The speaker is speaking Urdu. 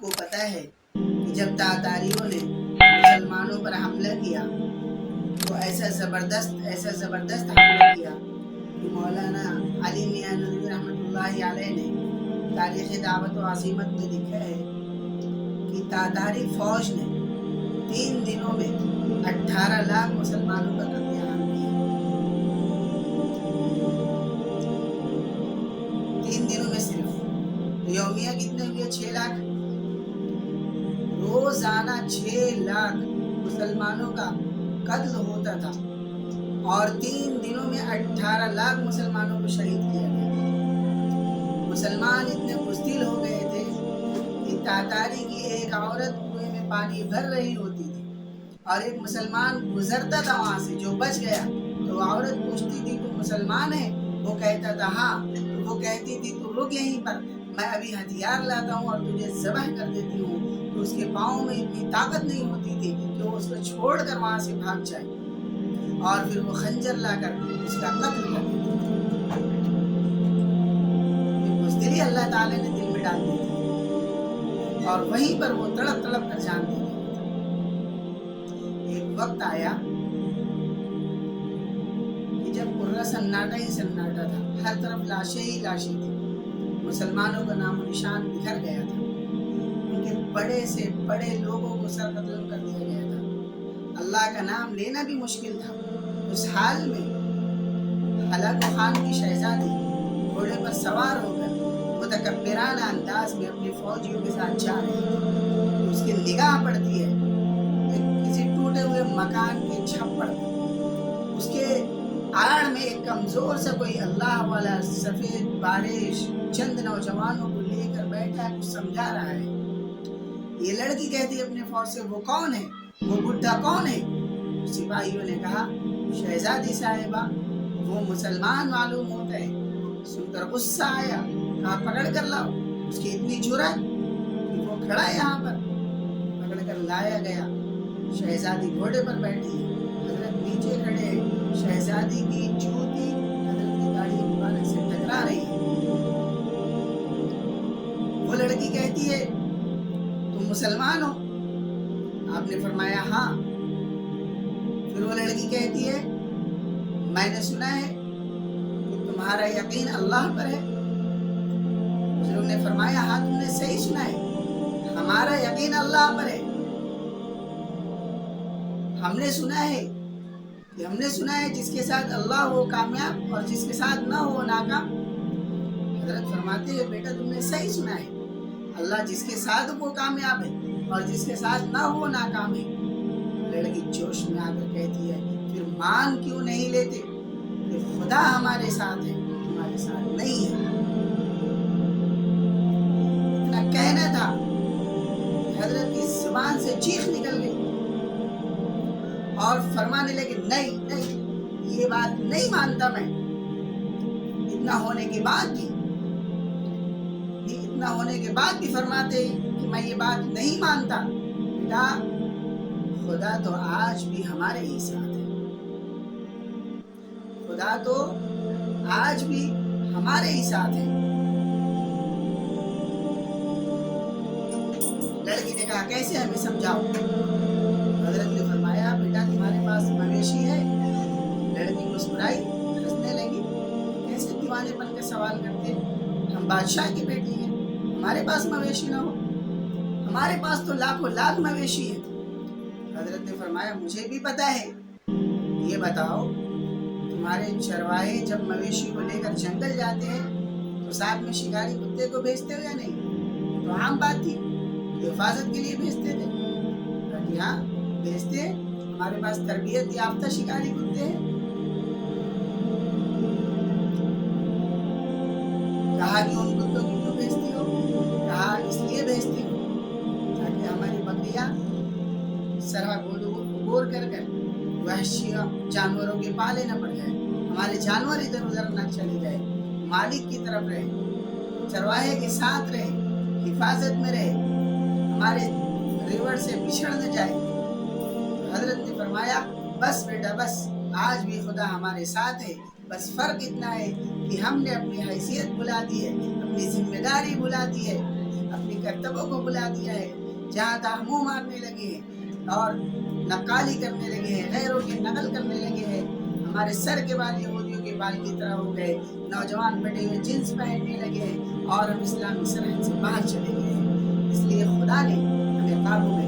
آپ کو پتہ ہے کہ جب تاتاریوں نے مسلمانوں پر حملہ کیا تو ایسا زبردست حملہ کیا کہ مولانا علی میاں ندوی رحمۃ اللہ علیہ نے تاریخ دعوت و عظیمت میں لکھا ہے کہ تاتاری فوج نے 3 دنوں میں 18 لاکھ مسلمانوں کا قتل عام کیا۔ 3 دنوں میں صرف یومیہ کتنے ہوئے؟ 6 لاکھ۔ روزانہ 6 لاکھ مسلمانوں کا قتل ہوتا تھا اور 3 دنوں میں 18 لاکھ مسلمانوں کو شہید کیا گیا۔ مسلمان اتنے بزدل ہو گئے تھے کہ تاتاری کی ایک عورت کنویں میں پانی بھر رہی ہوتی تھی اور ایک مسلمان گزرتا تھا وہاں سے، جو بچ گیا تو وہ عورت پوچھتی تھی تم مسلمان ہے؟ وہ کہتا تھا ہاں۔ تو وہ کہتی تھی تو رک یہیں پر، میں ابھی ہتھیار لاتا ہوں اور تجھے ذبح کر دیتی ہوں۔ تو اس کے پاؤں میں اتنی طاقت نہیں ہوتی تھی کہ وہ اس کو چھوڑ کر وہاں سے بھاگ جائے اور پھر وہ خنجر لا کر اس کا قتل کر دیتی تھی۔ بزدلی اللہ تعالیٰ نے دل میں ڈال دی تھی اور وہیں پر وہ تڑپ تڑپ کر جان دے دیا تھا۔ ایک وقت آیا کہ جب پورا سناٹا ہی سناٹا تھا، ہر طرف لاشیں ہی لاشیں تھی، مسلمانوں کا نام و نشان بکھر گیا تھا، ان کے بڑے سے بڑے لوگوں کو سر قتل کر دیا گیا تھا، اللہ کا نام لینا بھی مشکل تھا۔ اس حال میں ہلاکو خان کی شہزادی گھوڑے پر سوار ہو کر متکبرانہ انداز میں اپنے فوجیوں کے ساتھ جا رہی تھی۔ اس کی نگاہ پڑتی ہے کسی ٹوٹے ہوئے مکان کے چھت پر، اس کے آڑ میں ایک کمزور سا کوئی اللہ والا سفید بارش چند نوجوانوں کو لے کر بیٹھا ہے، کچھ سمجھا رہا ہے۔ یہ لڑکی کہتی ہے اپنے فوج سے، وہ کون ہے؟ وہ بڈھا کون ہے؟ سپاہیوں نے کہا شہزادی صاحبہ وہ مسلمان معلوم ہوتا ہے۔ سن کر غصہ آیا، کہا پکڑ کر لاؤ۔ اس کی اتنی جرأت کہ وہ کھڑا ہے یہاں پر، پکڑ کر لایا گیا۔ شہزادی گھوڑے پر بیٹھی، حضرت نیچے کھڑے ہیں، شہزادی کی جوتی حضرت کی داڑھی مبارک سے ٹکرا رہی ہے۔ وہ لڑکی کہتی ہے تم مسلمان ہو؟ آپ نے فرمایا ہاں۔ پھر وہ لڑکی کہتی ہے میں نے سنا ہے کہ تمہارا یقین اللہ پر ہے۔ بزرگ نے فرمایا ہاں تم نے صحیح سنا ہے، ہمارا یقین اللہ پر ہے۔ ہم نے سنا ہے جس کے ساتھ اللہ ہو کامیاب اور جس کے ساتھ نہ ہو ناکام۔ حضرت فرماتے ہیں بیٹا تم نے صحیح سنا ہے، اللہ جس کے ساتھ وہ کامیاب ہے اور جس کے ساتھ نہ ہو ناکام ہے۔ لڑکی جوش میں آ کر کہتی ہے پھر مان کیوں نہیں لیتے کہ خدا ہمارے ساتھ ہے، ہمارے ساتھ نہیں ہے۔ اتنا کہنا تھا حضرت کی زبان سے چیخ نکل گئی اور فرمانے لگے نہیں یہ بات نہیں مانتا میں۔ اتنا ہونے کے بعد بھی فرماتے کہ میں یہ بات نہیں مانتا۔ بیٹا خدا تو آج بھی ہمارے ہی ساتھ ہے، خدا تو آج بھی ہمارے ہی ساتھ ہے۔ لڑکی نے کہا کیسے ہمیں سمجھاؤ؟ حضرت نے فرمایا بیٹا تمہارے پاس مویشی ہے؟ لڑکی مسکرائی، ہنسنے لگی، کیسے دیوانے بن کے سوال کرتے؟ ہم بادشاہ کی بیٹی ہیں، ہمارے پاس مویشی نہ ہو؟ ہمارے پاس تو لاکھوں لاکھ مویشی ہیں۔ حضرت نے فرمایا مجھے بھی پتہ ہے، یہ بتاؤ تمہارے چرواہے جب مویشی کو لے کر جنگل جاتے ہیں تو ساتھ میں شکاری کتے کو بھیجتے ہو یا نہیں؟ تو عام بات تھی، حفاظت کے لیے بھیجتے تھے۔ ہاں بھیجتے ہیں، ہمارے پاس تربیت یافتہ شکاری کتے ہیں۔ کہا کہ ان کتوں کو کیوں بھیجتی ہو؟ کہا اس لیے بھیجتی ہوں تاکہ ہماری بکریاں سرا گور کر وحشی جانوروں کے پالے نہ پڑ جائے، ہمارے جانور ادھر ادھر نہ چلے جائے، مالک کی طرف رہے، چرواہے کے ساتھ رہے، حفاظت میں رہے، ہمارے ریوڑ سے بچھڑ نہ جائے۔ حضرت نے فرمایا بس بیٹا بس، آج بھی خدا ہمارے ساتھ ہے، بس فرق اتنا ہے کہ ہم نے اپنی حیثیت بھلا دی ہے، اپنی ذمہ داری بھلا دی ہے، اپنی مکتبوں کو بلا دیا ہے، جہاں دہمو مارنے لگے ہیں اور نقالی کرنے لگے ہیں، غیروں کی نقل کرنے لگے ہیں، ہمارے سر کے بال یہودیوں کے بال کی طرح ہو گئے، نوجوان بڑے ہوئے جنس پہننے لگے ہیں اور ہم اسلامی سرحد سے باہر چلے گئے ہیں۔ اس لیے خدا نے ہمیں قابو